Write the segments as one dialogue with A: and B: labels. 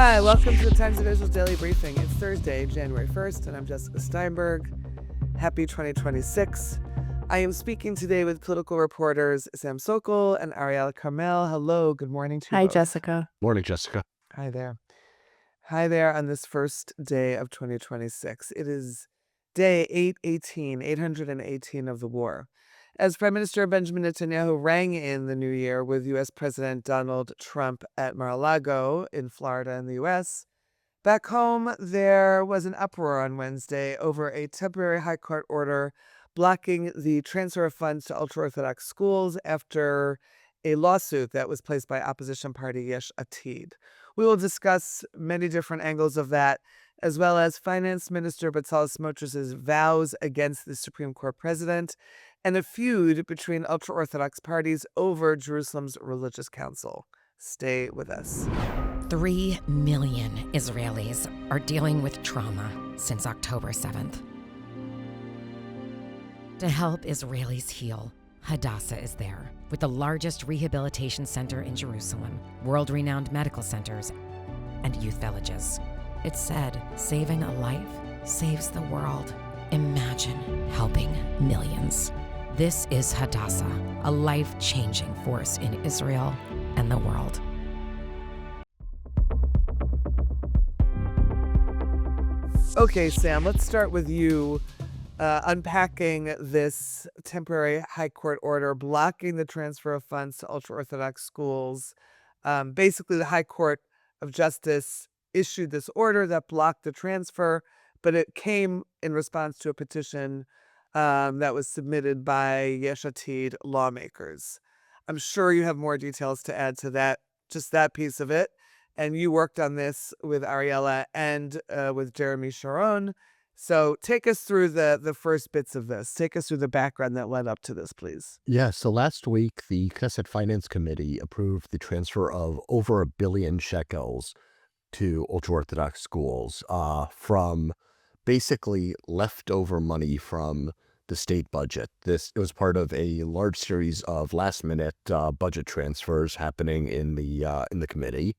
A: Hi, welcome to the Times of Israel's Daily Briefing. It's Thursday, January 1st, and I'm Jessica Steinberg. Happy 2026. I am speaking today with political reporters Sam Sokol and Ariela Karmel. Hello, good morning to you
B: Hi,
A: both.
B: Jessica.
C: Morning, Jessica.
A: Hi there. Hi there on this first day of 2026. It is day 818 of the war. As Prime Minister Benjamin Netanyahu rang in the new year with U.S. President Donald Trump at Mar-a-Lago in Florida in the U.S., back home there was an uproar on Wednesday over a temporary high court order blocking the transfer of funds to ultra-Orthodox schools after a lawsuit that was placed by opposition party Yesh Atid. We will discuss many different angles of that, as well as Finance Minister Bezalel Smotrich's vows against the Supreme Court president and a feud between ultra-Orthodox parties over Jerusalem's religious council. Stay with us.
D: 3 million Israelis are dealing with trauma since October 7th. To help Israelis heal, Hadassah is there, with the largest rehabilitation center in Jerusalem, world-renowned medical centers, and youth villages. It's said, saving a life saves the world. Imagine helping millions. This is Hadassah, a life-changing force in Israel and the world.
A: Okay, Sam, let's start with you unpacking this temporary high court order blocking the transfer of funds to ultra-Orthodox schools. Basically, the High Court of Justice issued this order that blocked the transfer, but it came in response to a petition that was submitted by Yesh Atid lawmakers. I'm sure you have more details to add to that, just that piece of it. And you worked on this with Ariela and with Jeremy Sharon. So take us through the first bits of this. Take us through the background that led up to this, please.
C: Yeah, so last week, the Knesset Finance Committee approved the transfer of over $1 billion shekels to ultra-Orthodox schools from basically leftover money from the state budget. It was part of a large series of last-minute budget transfers happening in the committee,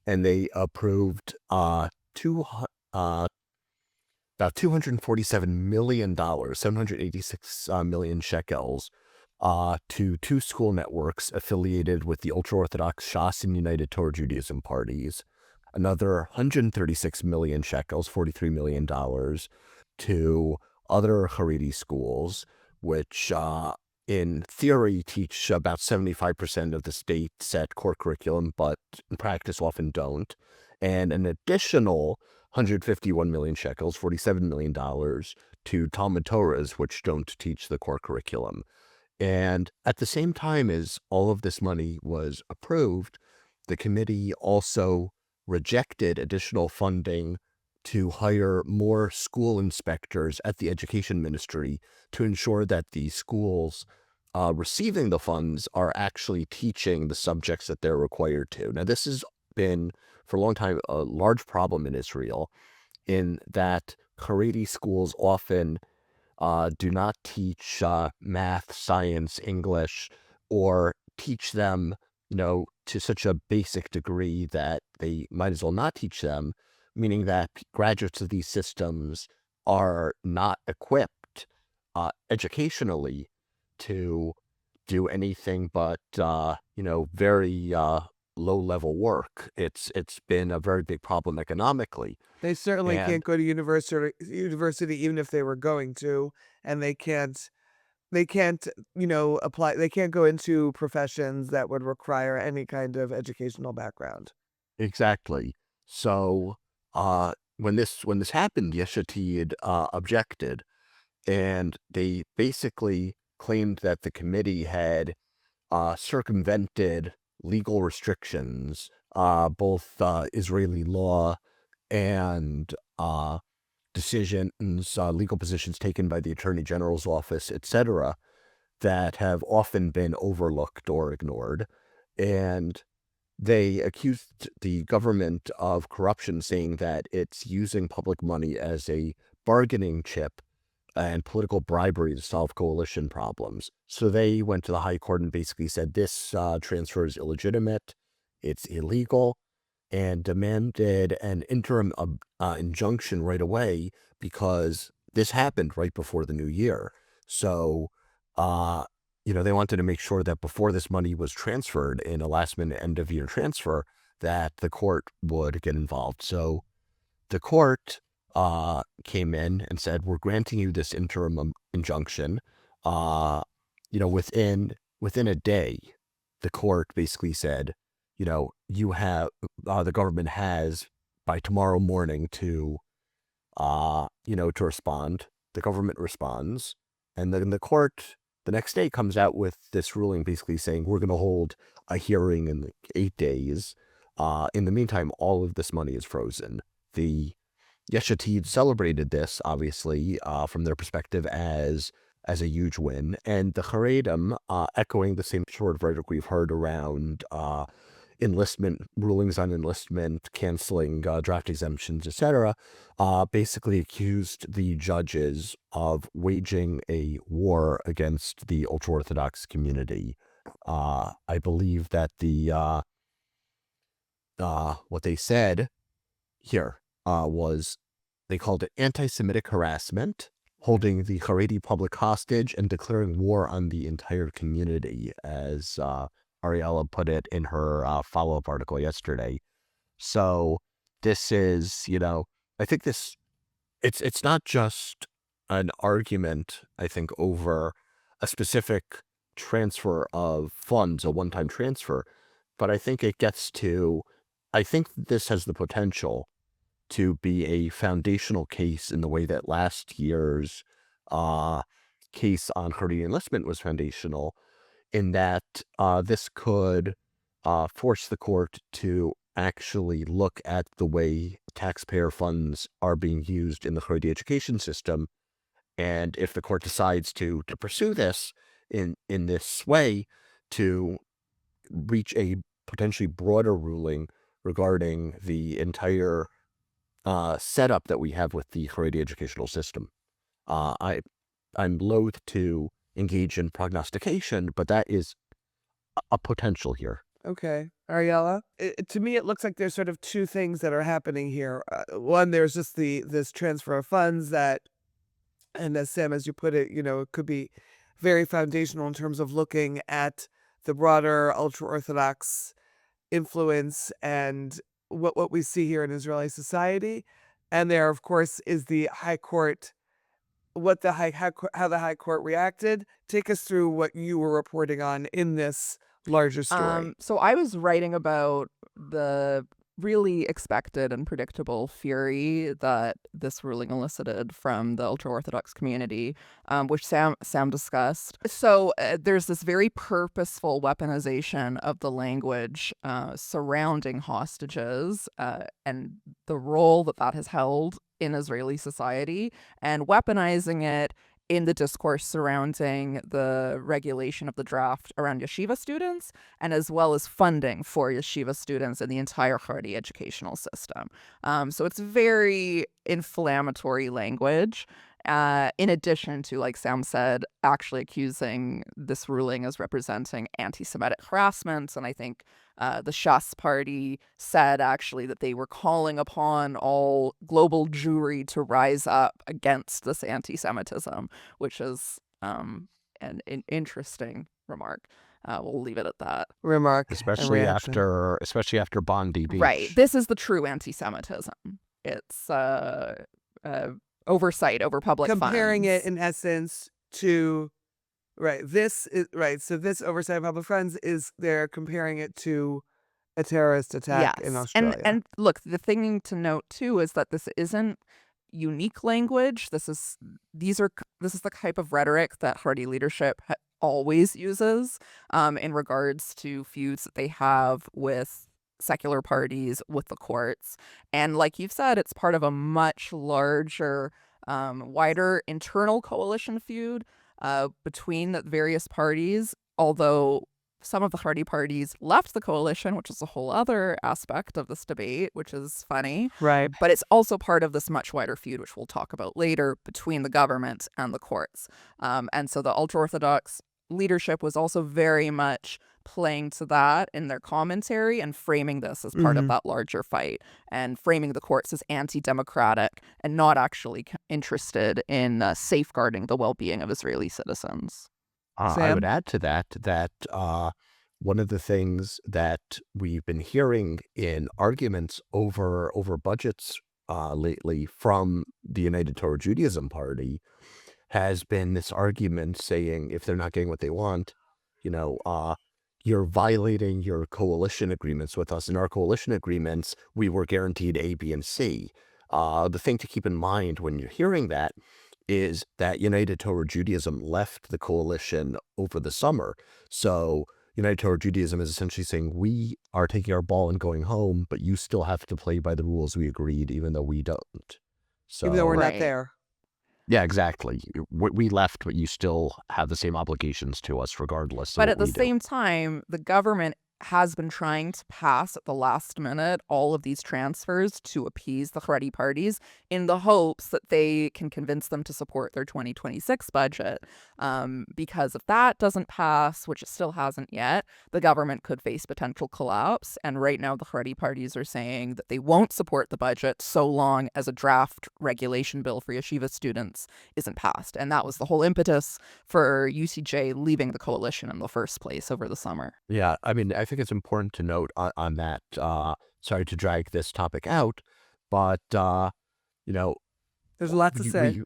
C: and they approved about $247 million, 786 million shekels, to two school networks affiliated with the ultra-Orthodox Shas and United Torah Judaism parties. Another 136 million shekels, $43 million, to other Haredi schools, which in theory teach about 75% of the state set core curriculum, but in practice often don't. And an additional 151 million shekels, $47 million, to Talmud Torahs, which don't teach the core curriculum. And at the same time as all of this money was approved, the committee also rejected additional funding to hire more school inspectors at the Education Ministry to ensure that the schools receiving the funds are actually teaching the subjects that they're required to. Now, this has been, for a long time, a large problem in Israel, in that Haredi schools often do not teach math, science, English, or teach them, to such a basic degree that they might as well not teach them, meaning that graduates of these systems are not equipped educationally to do anything but, very low-level work. It's been a very big problem economically.
A: They certainly can't go to university even if they were going to, and they can't apply. They can't go into professions that would require any kind of educational background.
C: Exactly. So when this happened, Yesh Atid objected, and they basically claimed that the committee had circumvented legal restrictions, both Israeli law and decisions, legal positions taken by the Attorney General's office, etc., that have often been overlooked or ignored. And they accused the government of corruption, saying that it's using public money as a bargaining chip and political bribery to solve coalition problems. So they went to the High Court and basically said this transfer is illegitimate, it's illegal, and demanded an interim injunction right away because this happened right before the new year. So, they wanted to make sure that before this money was transferred in a last-minute end-of-year transfer, that the court would get involved. So the court came in and said, we're granting you this interim injunction. Within a day, the court basically said, you have, the government has by tomorrow morning to respond. The government responds, and then the court the next day comes out with this ruling basically saying we're going to hold a hearing in 8 days. In the meantime, all of this money is frozen. The Yesh Atid celebrated this, obviously, from their perspective as a huge win, and the Haredim, echoing the same sort of rhetoric we've heard around enlistment, rulings on enlistment, canceling draft exemptions, etc., basically accused the judges of waging a war against the ultra-Orthodox community. I believe that what they said here was they called it anti-Semitic harassment, holding the Haredi public hostage, and declaring war on the entire community, as Ariela put it in her follow-up article yesterday. So this is, I think it's not just an argument, I think, over a specific transfer of funds, a one-time transfer, but I think this has the potential to be a foundational case in the way that last year's case on Haredi enlistment was foundational, in that this could force the court to actually look at the way taxpayer funds are being used in the Haredi education system. And if the court decides to pursue this in this way, to reach a potentially broader ruling regarding the entire setup that we have with the Haredi educational system. I'm loath to engage in prognostication, but that is a potential here.
A: Okay. Ariela? To me, it looks like there's sort of two things that are happening here. One, there's just this transfer of funds that, and as Sam, as you put it, it could be very foundational in terms of looking at the broader ultra-Orthodox influence and what we see here in Israeli society. And there, of course, is the High Court, how the High Court reacted. Take us through what you were reporting on in this larger story.
B: So I was writing about the really expected and predictable fury that this ruling elicited from the ultra-Orthodox community, which Sam discussed. So there's this very purposeful weaponization of the language surrounding hostages and the role that has held in Israeli society, and weaponizing it in the discourse surrounding the regulation of the draft around yeshiva students, and as well as funding for yeshiva students in the entire Haredi educational system. So it's very inflammatory language, in addition to, like Sam said, actually accusing this ruling as representing anti-Semitic harassment. And I think the Shas party said actually that they were calling upon all global Jewry to rise up against this anti-Semitism, which is an interesting remark. We'll leave it at that.
A: Remark.
C: Especially after Bondi Beach.
B: Right. This is the true anti-Semitism. It's oversight over public funds.
A: Comparing it, in essence, to... Right. This is right. So this oversight of public funds is they're comparing it to a terrorist attack in Australia.
B: And look, the thing to note too is that this isn't unique language. This is the type of rhetoric that Haredi leadership always uses in regards to feuds that they have with secular parties, with the courts. And like you've said, it's part of a much larger, wider internal coalition feud between the various parties, although some of the Haredi parties left the coalition, which is a whole other aspect of this debate, which is funny.
A: Right.
B: But it's also part of this much wider feud, which we'll talk about later, between the government and the courts. And so the ultra-Orthodox leadership was also very much playing to that in their commentary and framing this as part of that larger fight and framing the courts as anti-democratic and not actually interested in safeguarding the well-being of Israeli citizens.
C: I would
A: Sam?
C: add to that one of the things that we've been hearing in arguments over budgets lately from the United Torah Judaism Party has been this argument saying if they're not getting what they want, you're violating your coalition agreements with us. In our coalition agreements, we were guaranteed A, B, and C. The thing to keep in mind when you're hearing that is that United Torah Judaism left the coalition over the summer. So United Torah Judaism is essentially saying we are taking our ball and going home, but you still have to play by the rules we agreed, even though we don't. So,
A: Even though we're not
B: Right.
A: there.
C: yeah, exactly. We left, but you still have the same obligations to us regardless of
B: But
C: what
B: at the
C: we do.
B: same time, the government has been trying to pass at the last minute all of these transfers to appease the Haredi parties in the hopes that they can convince them to support their 2026 budget. Because if that doesn't pass, which it still hasn't yet, the government could face potential collapse. And right now, the Haredi parties are saying that they won't support the budget so long as a draft regulation bill for yeshiva students isn't passed. And that was the whole impetus for UCJ leaving the coalition in the first place over the summer.
C: Yeah, I mean, I think it's important to note on that. Sorry to drag this topic out, but you know,
A: There's a lot to say.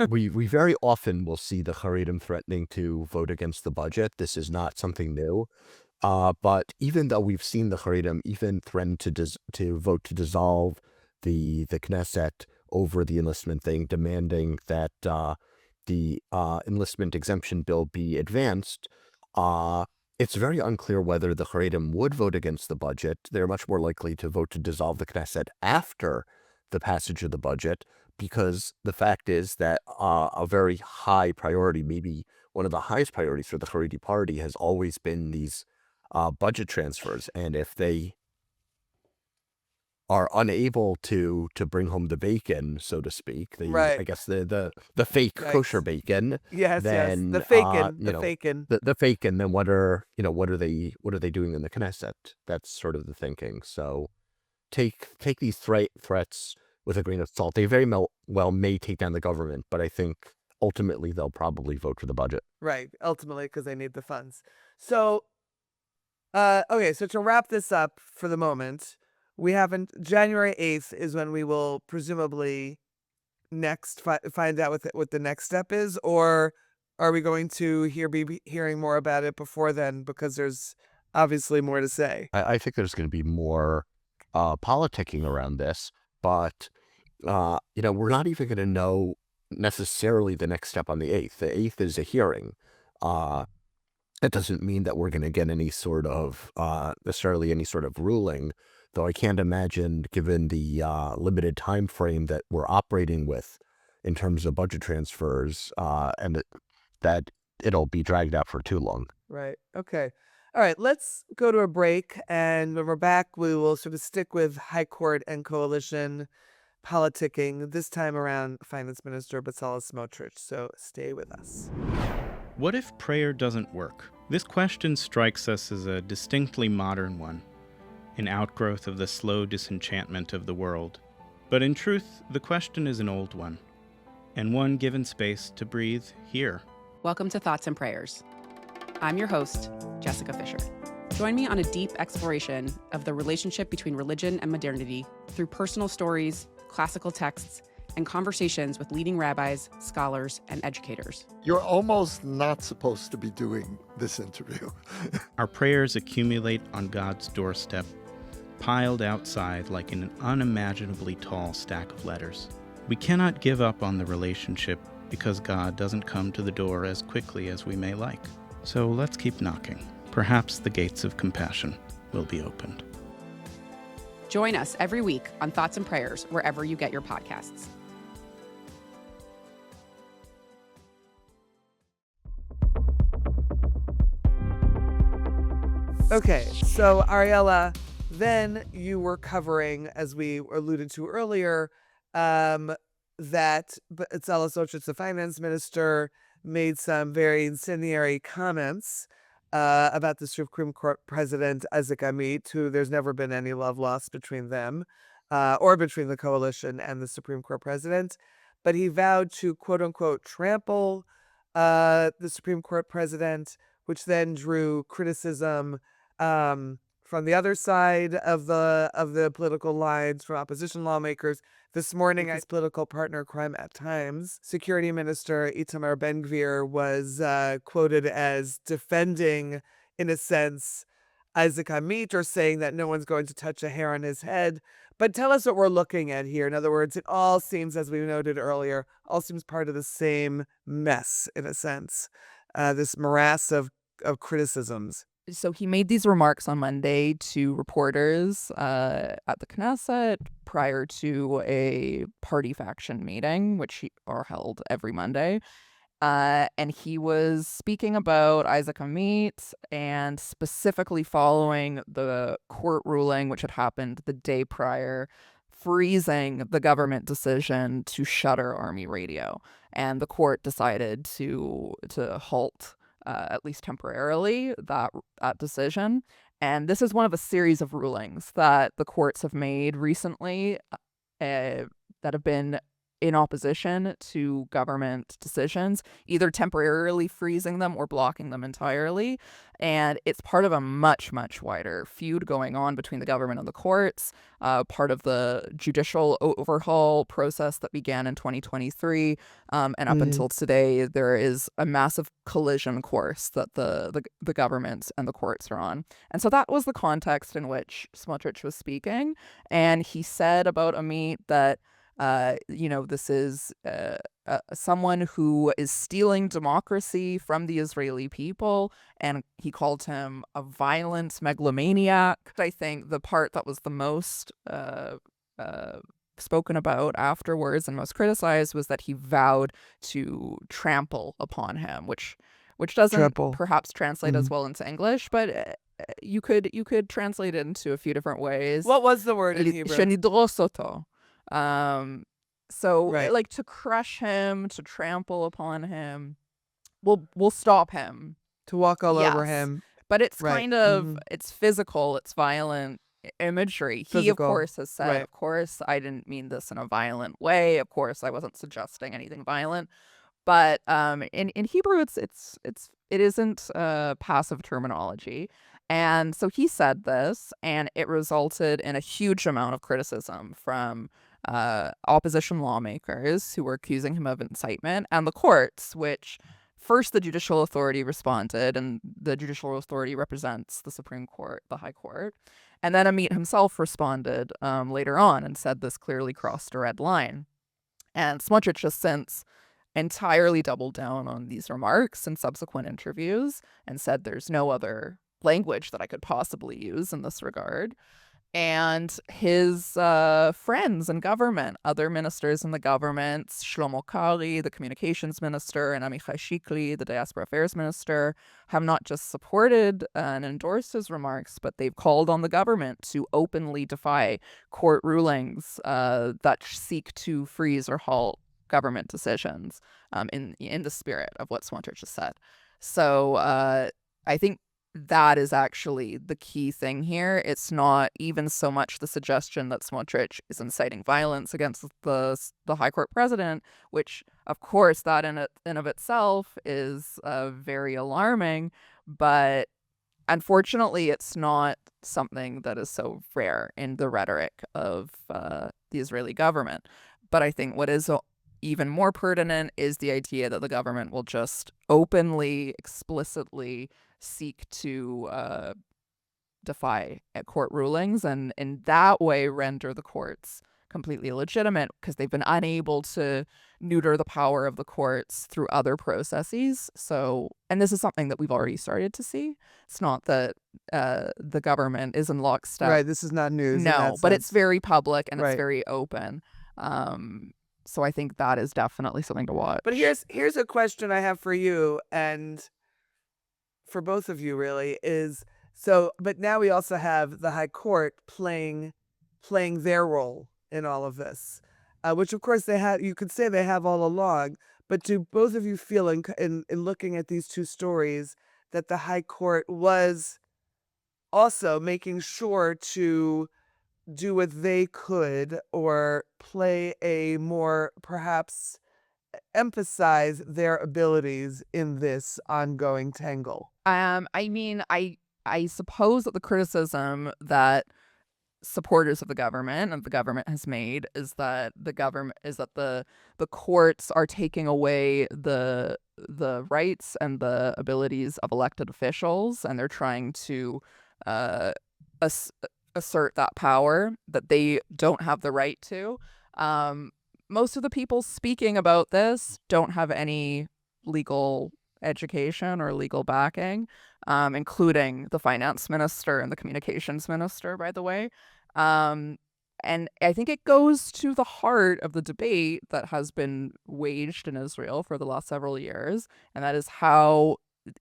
C: we very often will see the Haredim threatening to vote against the budget. This is not something new. But even though we've seen the Haredim even threaten to vote to dissolve the Knesset over the enlistment thing, demanding that the enlistment exemption bill be advanced, it's very unclear whether the Haredim would vote against the budget. They're much more likely to vote to dissolve the Knesset after the passage of the budget, because the fact is that a very high priority, maybe one of the highest priorities for the Haredi party, has always been these budget transfers. And if they are unable to bring home the bacon, so to speak,
A: Right.
C: I guess the fake
A: Yikes.
C: kosher bacon,
A: Yes,
C: then
A: the fakin',
C: you
A: the
C: know,
A: fakin'.
C: the fake, and then what are they doing in the Knesset? That's sort of the thinking. So take these threats with a grain of salt. They very well may take down the government, but I think ultimately they'll probably vote for the budget.
A: Right, ultimately, because they need the funds. So, okay, so to wrap this up for the moment, we haven't, January 8th is when we will presumably next find out what the next step is, or are we going to be hearing more about it before then, because there's obviously more to say?
C: I think there's going to be more politicking around this, but we're not even going to know necessarily the next step on the 8th. The 8th is a hearing. That doesn't mean that we're going to get any sort of necessarily any sort of ruling, though I can't imagine, given the limited time frame that we're operating with in terms of budget transfers, and that it'll be dragged out for too long.
A: Right. Okay. All right. Let's go to a break. And when we're back, we will sort of stick with High Court and coalition politicking, this time around Finance Minister Bezalel Smotrich. So stay with us.
E: What if prayer doesn't work? This question strikes us as a distinctly modern one, an outgrowth of the slow disenchantment of the world. But in truth, the question is an old one, and one given space to breathe here.
F: Welcome to Thoughts and Prayers. I'm your host, Jessica Fisher. Join me on a deep exploration of the relationship between religion and modernity through personal stories, classical texts, and conversations with leading rabbis, scholars, and educators.
G: You're almost not supposed to be doing this interview.
E: Our prayers accumulate on God's doorstep, piled outside like an unimaginably tall stack of letters. We cannot give up on the relationship because God doesn't come to the door as quickly as we may like. So let's keep knocking. Perhaps the gates of compassion will be opened.
F: Join us every week on Thoughts and Prayers, wherever you get your podcasts.
A: Okay, so Ariela, then you were covering, as we alluded to earlier, that Bezalel Smotrich, the finance minister, made some very incendiary comments about the Supreme Court President Isaac Amit, who there's never been any love lost between them or between the coalition and the Supreme Court President. But he vowed to, quote unquote, trample the Supreme Court President, which then drew criticism from the other side of the political lines, from opposition lawmakers. This morning, his political partner, Crime at Times, Security Minister Itamar Ben-Gvir was quoted as defending, in a sense, Isaac Amit, or saying that no one's going to touch a hair on his head. But tell us what we're looking at here. In other words, it all seems, as we noted earlier, all seems part of the same mess, in a sense, this morass of criticisms.
B: So he made these remarks on Monday to reporters at the Knesset prior to a party faction meeting, which are held every Monday. And he was speaking about Isaac Amit and specifically following the court ruling, which had happened the day prior, freezing the government decision to shutter Army radio. And the court decided to halt, at least temporarily, that decision. And this is one of a series of rulings that the courts have made recently that have been in opposition to government decisions, either temporarily freezing them or blocking them entirely. And it's part of a much, much wider feud going on between the government and the courts, part of the judicial overhaul process that began in 2023. And up until today, there is a massive collision course that the government and the courts are on. And so that was the context in which Smotrich was speaking. And he said about Amit that this is someone who is stealing democracy from the Israeli people, and he called him a violent megalomaniac. I think the part that was the most spoken about afterwards and most criticized was that he vowed to trample upon him, which doesn't perhaps translate as well into English, but you could translate it into a few different ways.
A: What was the word in Hebrew?
B: Shenidros oto.
A: Right.
B: Like to crush him, to trample upon him, we'll stop him.
A: To walk all over
B: Yes.
A: him.
B: But it's
A: Right.
B: kind of, it's physical, it's violent imagery. He, of
A: Physical.
B: course, has said,
A: Right.
B: of course, I didn't mean this in a violent way. Of course, I wasn't suggesting anything violent. But in Hebrew, it isn't passive terminology. And so he said this, and it resulted in a huge amount of criticism from opposition lawmakers who were accusing him of incitement, and the courts, which first the judicial authority responded, and the judicial authority represents the Supreme Court, the High Court. And then Amit himself responded later on and said this clearly crossed a red line. And Smotrich has since entirely doubled down on these remarks in subsequent interviews and said there's no other language that I could possibly use in this regard. And his friends in government, other ministers in the government, Shlomo Kari, the communications minister, and Amichai Shikli, the diaspora affairs minister, have not just supported and endorsed his remarks, but they've called on the government to openly defy court rulings that seek to freeze or halt government decisions in the spirit of what Smotrich has said. So I think that is actually the key thing here. It's not even so much the suggestion that Smotrich is inciting violence against the High Court president, which, of course, that in of itself is very alarming. But unfortunately, it's not something that is so rare in the rhetoric of the Israeli government. But I think what is even more pertinent is the idea that the government will just openly, explicitly seek to defy court rulings, and in that way render the courts completely illegitimate because they've been unable to neuter the power of the courts through other processes. So, and this is something that we've already started to see. It's not that the government is in lockstep.
A: Right. This is not news.
B: No, but it's very public and
A: Right.
B: it's very open. So I think that is definitely something to watch.
A: But here's a question I have for you and for both of you, really, is so, but now we also have the High Court playing their role in all of this, which of course they have, you could say they have all along, But do both of you feel in looking at these two stories that the High Court was also making sure to do what they could or play a more, perhaps emphasize their abilities in this ongoing tangle?
B: I mean, I suppose that the criticism that supporters of the government and the government has made is that the courts are taking away the rights and the abilities of elected officials, and they're trying to uh, ass- assert that power that they don't have the right to. Most of the people speaking about this don't have any legal education or legal backing, including the finance minister and the communications minister, by the way. And I think it goes to the heart of the debate that has been waged in Israel for the last several years, and that is how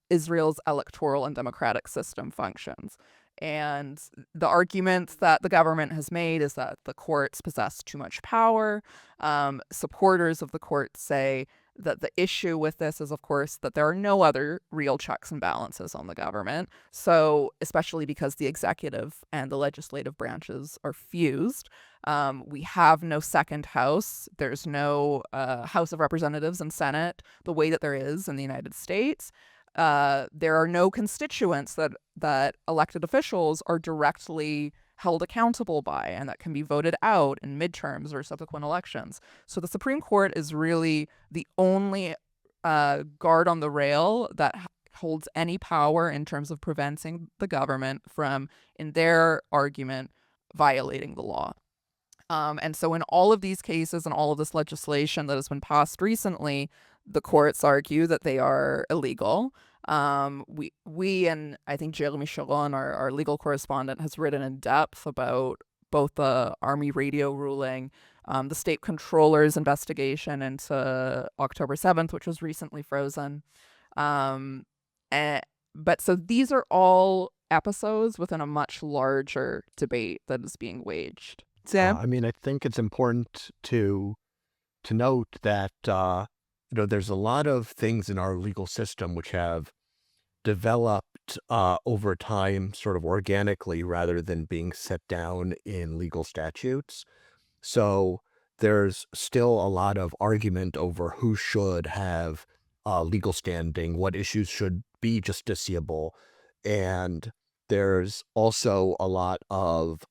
B: Israel's electoral and democratic system functions. And the argument that the government has made is that the courts possess too much power. Supporters of the court say that the issue with this is, of course, that there are no other real checks and balances on the government. So, especially because the executive and the legislative branches are fused, we have no second house. There's no House of Representatives and Senate the way that there is in the United States. There are no constituents that elected officials are directly held accountable by and that can be voted out in midterms or subsequent elections. So the Supreme Court is really the only guard on the rail that holds any power in terms of preventing the government from, in their argument, violating the law. And so in all of these cases and all of this legislation that has been passed recently, the courts argue that they are illegal. We and I think Jeremy Sharon, our legal correspondent, has written in depth about both the Army radio ruling, the state controller's investigation into October 7th, which was recently frozen. But so these are all episodes within a much larger debate that is being waged.
A: Sam?
C: I mean, I think it's important to note that there's a lot of things in our legal system which have developed over time, sort of organically, rather than being set down in legal statutes. So there's still a lot of argument over who should have legal standing, what issues should be justiciable, and there's also a lot of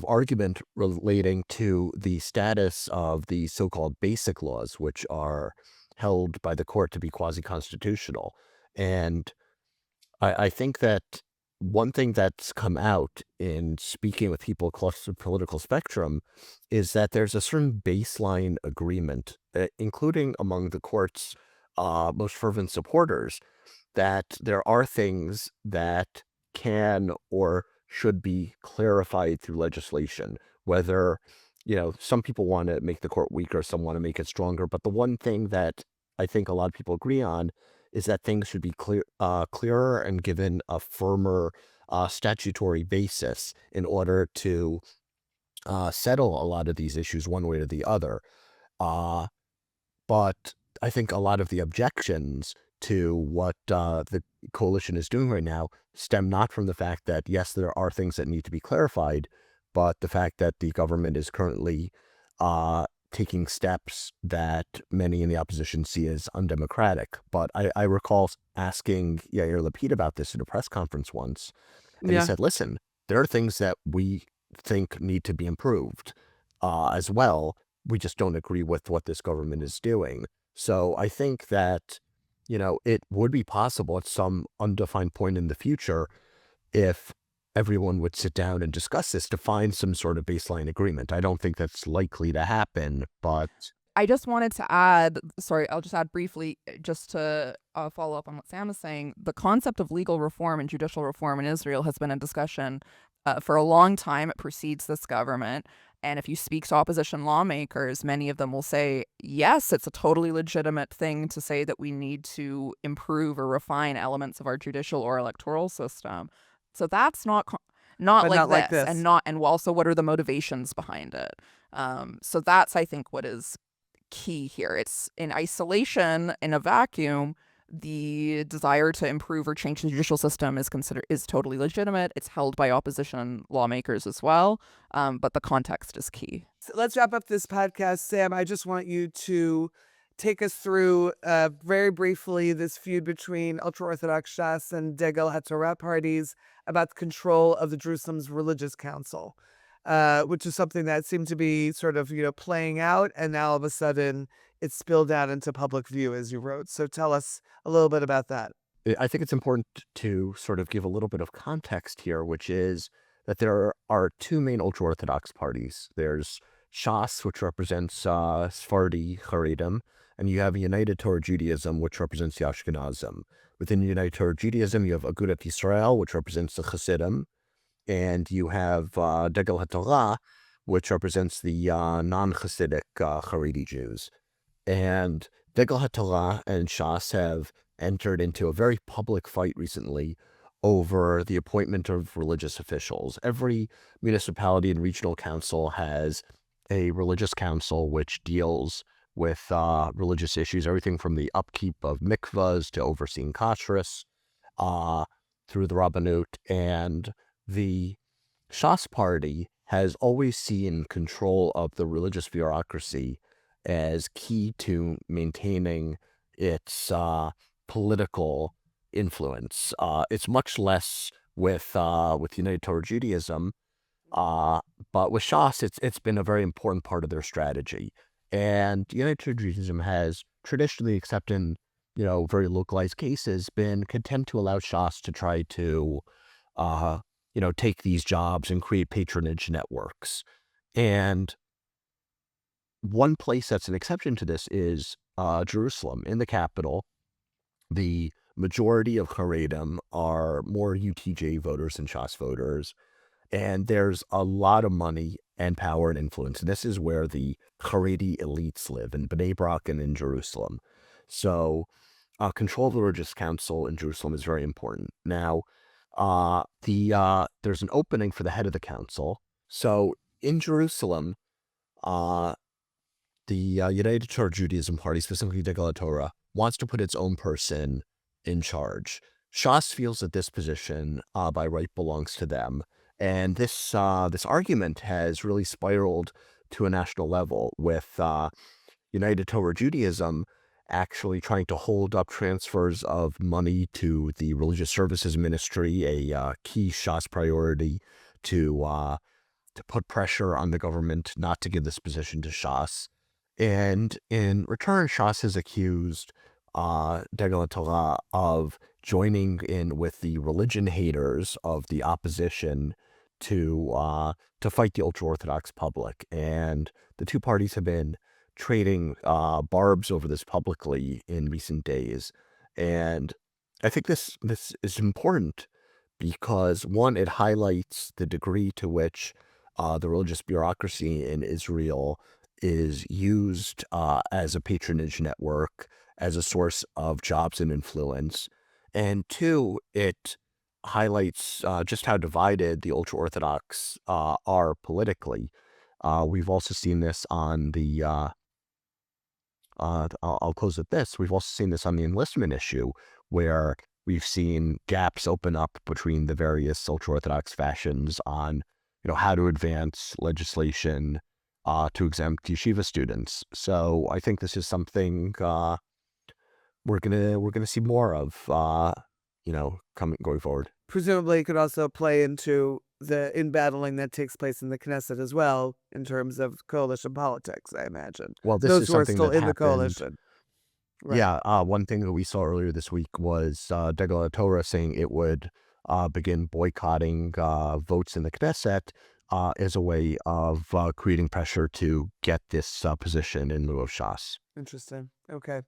C: argument relating to the status of the so-called basic laws, which are held by the court to be quasi-constitutional. And I think that one thing that's come out in speaking with people across the political spectrum is that there's a certain baseline agreement, including among the court's most fervent supporters, that there are things that can or should be clarified through legislation, whether, some people want to make the court weaker, some want to make it stronger. But the one thing that I think a lot of people agree on is that things should be clearer and given a firmer statutory basis in order to settle a lot of these issues one way or the other. But I think a lot of the objections to what the coalition is doing right now stem not from the fact that, yes, there are things that need to be clarified, but the fact that the government is currently taking steps that many in the opposition see as undemocratic. But I recall asking Yair Lapid about this at a press conference once, and he said, listen, there are things that we think need to be improved as well. We just don't agree with what this government is doing. So I think that it would be possible at some undefined point in the future, if everyone would sit down and discuss this, to find some sort of baseline agreement. I don't think that's likely to happen, but
B: I just wanted to add, I'll just add briefly, just to follow up on what Sam is saying. The concept of legal reform and judicial reform in Israel has been in discussion for a long time. It precedes this government. And if you speak to opposition lawmakers, many of them will say, yes, it's a totally legitimate thing to say that we need to improve or refine elements of our judicial or electoral system. So that's not like this. And also, what are the motivations behind it? So that's, I think, what is key here. It's in isolation, in a vacuum. The desire to improve or change the judicial system is totally legitimate. It's held by opposition lawmakers as well, but the context is key.
A: So let's wrap up this podcast. Sam, I just want you to take us through very briefly this feud between ultra-Orthodox Shas and Degel HaTorah parties about the control of the Jerusalem's religious council, which is something that seemed to be sort of, playing out, and now all of a sudden it's spilled out into public view, as you wrote. So tell us a little bit about that.
C: I think it's important to sort of give a little bit of context here, which is that there are two main ultra-Orthodox parties. There's Shas, which represents Sephardi Haredim, and you have United Torah Judaism, which represents the Ashkenazim. Within United Torah Judaism, you have Agudat Yisrael, which represents the Hasidim, and you have Degel HaTorah, which represents the non-Hasidic Haredi Jews. And Degel HaTorah and Shas have entered into a very public fight recently over the appointment of religious officials. Every municipality and regional council has a religious council which deals with religious issues, everything from the upkeep of mikvahs to overseeing kashrus through the Rabbanut. And the Shas party has always seen control of the religious bureaucracy as key to maintaining its political influence. It's much less with United Torah Judaism, but with Shas, it's been a very important part of their strategy. And United Torah Judaism has traditionally, except in very localized cases, been content to allow Shas to try to take these jobs and create patronage networks. And one place that's an exception to this is Jerusalem. In the capital, the majority of Haredim are more UTJ voters than Shas voters, and there's a lot of money and power and influence. And this is where the Haredi elites live, in Bnei Brak and in Jerusalem. So control of the religious council in Jerusalem is very important. Now, there's an opening for the head of the council. So in Jerusalem, the United Torah Judaism party, specifically Degel HaTorah, wants to put its own person in charge. Shas feels that this position, by right, belongs to them. And this argument has really spiraled to a national level, with United Torah Judaism actually trying to hold up transfers of money to the Religious Services Ministry, a key Shas priority to put pressure on the government not to give this position to Shas. And in return, Shas has accused Degel HaTorah of joining in with the religion haters of the opposition to fight the ultra-Orthodox public. And the two parties have been trading barbs over this publicly in recent days. And I think this is important because, one, it highlights the degree to which the religious bureaucracy in Israel is used as a patronage network, as a source of jobs and influence. And two, it highlights just how divided the ultra-Orthodox are politically. We've also seen this on the, I'll close with this, we've also seen this on the enlistment issue, where we've seen gaps open up between the various ultra-Orthodox factions on, how to advance legislation to exempt yeshiva students. So I think this is something we're gonna see more of, going forward.
A: Presumably, it could also play into the in-battling that takes place in the Knesset as well, in terms of coalition politics, I imagine.
C: Well, this
A: Those
C: is
A: who are
C: something
A: still
C: that
A: in the
C: happened.
A: coalition. Right.
C: Yeah, one thing that we saw earlier this week was Degel HaTorah saying it would begin boycotting votes in the Knesset as a way of creating pressure to get this position in lieu of Shas.
A: Interesting. Okay.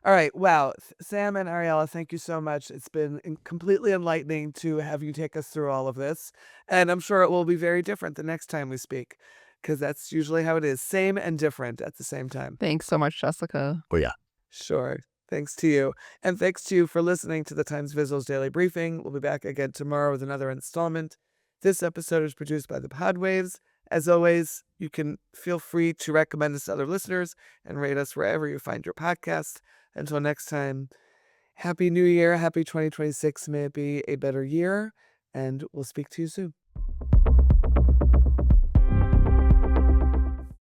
A: All right. Wow. Sam and Ariela, thank you so much. It's been completely enlightening to have you take us through all of this. And I'm sure it will be very different the next time we speak, because that's usually how it is. Same and different at the same time.
B: Thanks so much, Jessica.
C: Oh, yeah.
A: Sure. Thanks to you. And thanks to you for listening to the Times Visuals Daily Briefing. We'll be back again tomorrow with another installment. This episode is produced by the Podwaves As always, you can feel free to recommend us to other listeners and rate us wherever you find your podcast. Until next time, Happy New Year, happy 2026. May it be a better year, and we'll speak to you soon.